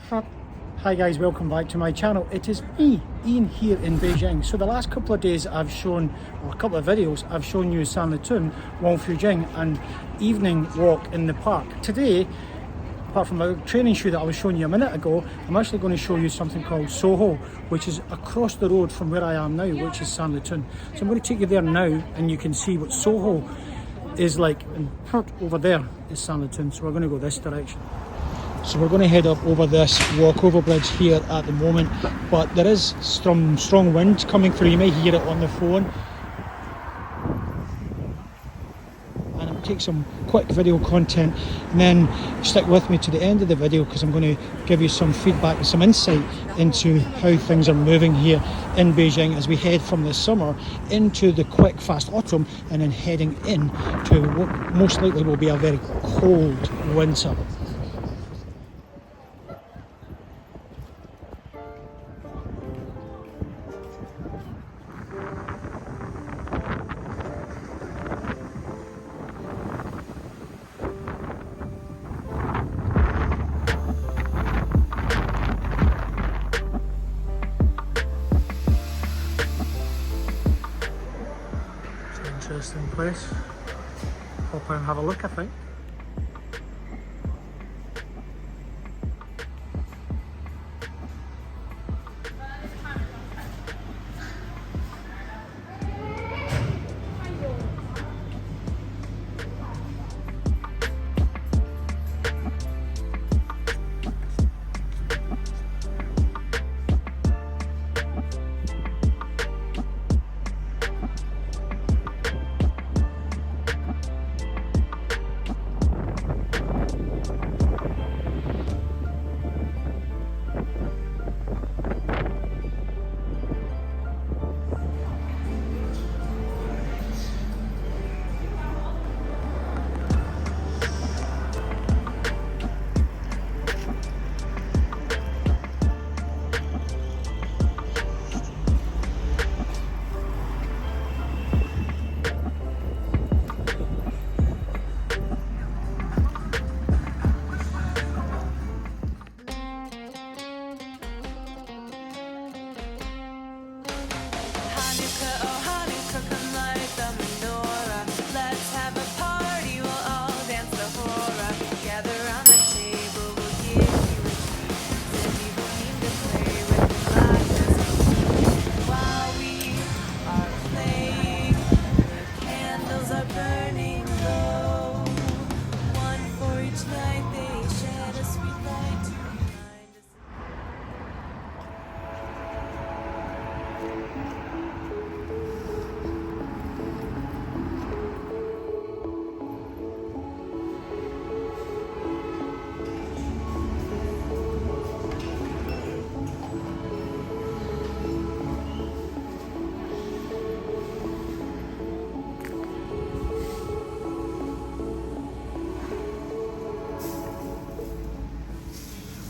Hi guys, welcome back to my channel. It is me, Ian, here in Beijing. So the last couple of days I've shown, or a couple of videos, I've shown you Sanlitun, Wangfujing and evening walk in the park. Today, apart from a training shoe that I was showing you a minute ago, I'm actually going to show you something called Soho, which is across the road from where I am now, which is Sanlitun. So I'm going to take you there now and you can see what Soho is like. And over there is Sanlitun, so we're going to go this direction. So we're going to head up over this walkover bridge here at the moment, but there is strong wind coming through. You may hear it on the phone. And I'll take some quick video content and then stick with me to the end of the video, because I'm going to give you some feedback and some insight into how things are moving here in Beijing as we head from the summer into the quick fast autumn and then heading in to what most likely will be a very cold winter. Interesting place. Pop in and have a look, I think.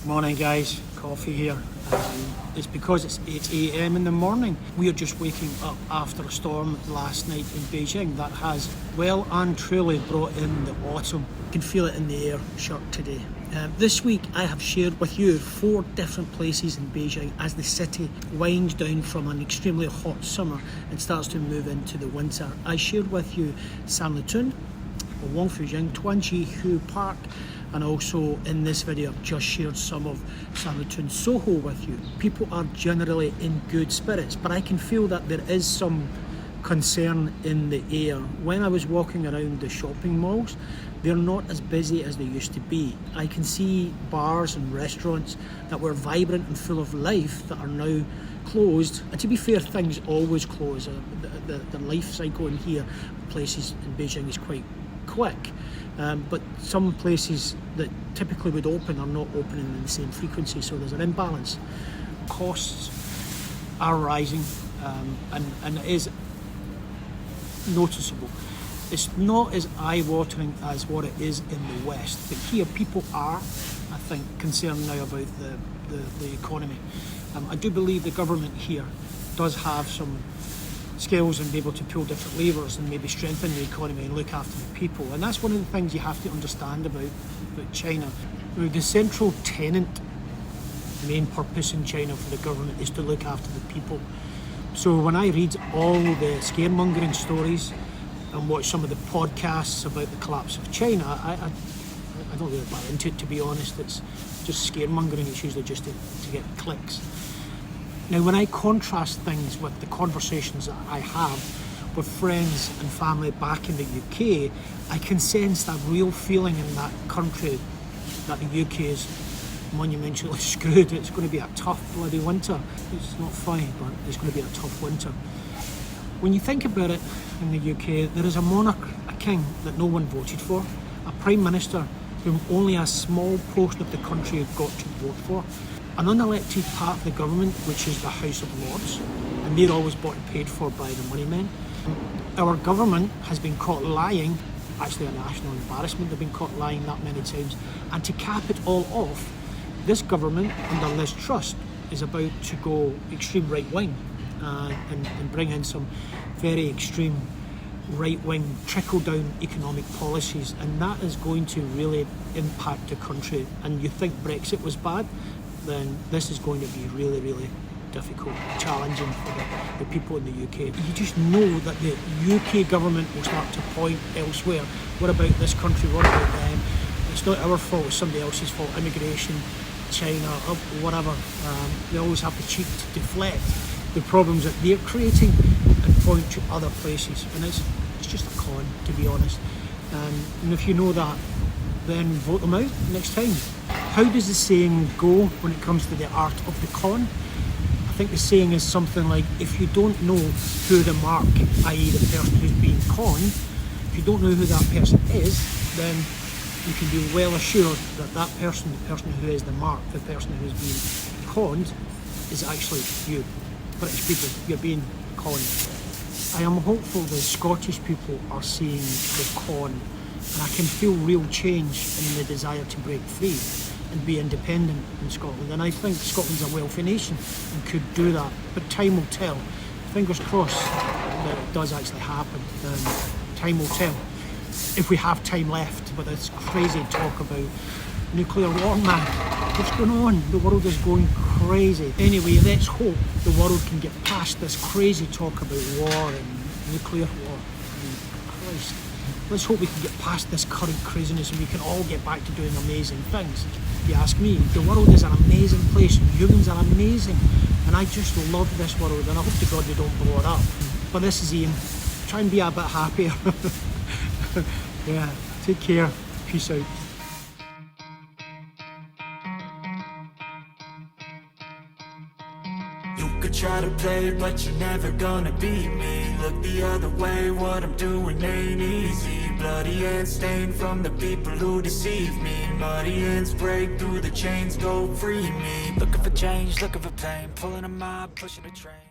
Morning guys, coffee here. It's because it's 8 AM in the morning. We are just waking up after a storm last night in Beijing that has well and truly brought in the autumn. You can feel it in the air, shirt today. This week I have shared with you 4 different places in Beijing as the city winds down from an extremely hot summer and starts to move into the winter. I shared with you Sanlitun, Wangfujing, Tuanjiehu Park, and also in this video I've just shared some of Sanlitun Soho with you. People are generally in good spirits, but I can feel that there is some concern in the air. When I was walking around the shopping malls, they're not as busy as they used to be. I can see bars and restaurants that were vibrant and full of life that are now closed. And to be fair, things always close. The life cycle in here, places in Beijing, is quite quick. But some places that typically would open are not opening in the same frequency, so there's an imbalance. Costs are rising, and it is noticeable. It's not as eye-watering as what it is in the West, but here people are, I think, concerned now about the economy. I do believe the government here does have some skills and be able to pull different levers and maybe strengthen the economy and look after the people. And that's one of the things you have to understand about China. The central tenant The main purpose in China for the government is to look after the people. So when I read all the scaremongering stories and watch some of the podcasts about the collapse of China, I don't really buy into it, to be honest. It's just scaremongering. It's usually just to get clicks. Now, when I contrast things with the conversations that I have with friends and family back in the UK, I can sense that real feeling in that country that the UK is monumentally screwed. It's going to be a tough bloody winter. It's not funny, but it's going to be a tough winter. When you think about it, in the UK, there is a monarch, a king that no one voted for, a prime minister whom only a small portion of the country got to vote for, an unelected part of the government, which is the House of Lords, and they're always bought and paid for by the money men. Our government has been caught lying, actually a national embarrassment. They've been caught lying that many times. And to cap it all off, this government under Liz Truss is about to go extreme right-wing and bring in some very extreme right-wing trickle-down economic policies, and that is going to really impact the country. And you think Brexit was bad, then this is going to be really, really difficult, challenging for the people in the UK. You just know that the UK government will start to point elsewhere. What about this country? What about them? It's not our fault, it's somebody else's fault. Immigration, China, whatever. They always have the cheek to deflect the problems that they're creating and point to other places. And it's just a con, to be honest. And if you know that, then vote them out next time. How does the saying go when it comes to the art of the con? I think the saying is something like, if you don't know who the mark, i.e. the person who's being conned, if you don't know who that person is, then you can be well assured that that person, the person who is the mark, the person who's being conned, is actually you. British people, you're being conned. I am hopeful the Scottish people are seeing the con, and I can feel real change in the desire to break free and be independent in Scotland. And I think Scotland's a wealthy nation and could do that, but time will tell. Fingers crossed that it does actually happen. Time will tell. If we have time left with this crazy talk about nuclear war, man, what's going on? The world is going crazy. Anyway, let's hope the world can get past this crazy talk about war and nuclear war. I mean, Christ. Let's hope we can get past this current craziness and we can all get back to doing amazing things. If you ask me, the world is an amazing place and humans are amazing, and I just love this world, and I hope to God they don't blow it up. But this is Ian. Try and be a bit happier. Yeah, take care. Peace out. Try to play, but you're never gonna beat me. Look the other way, what I'm doing ain't easy. Bloody hands stained from the people who deceive me. Muddy hands break through the chains, go free me. Looking for change, looking for pain, pulling a mob, pushing a train.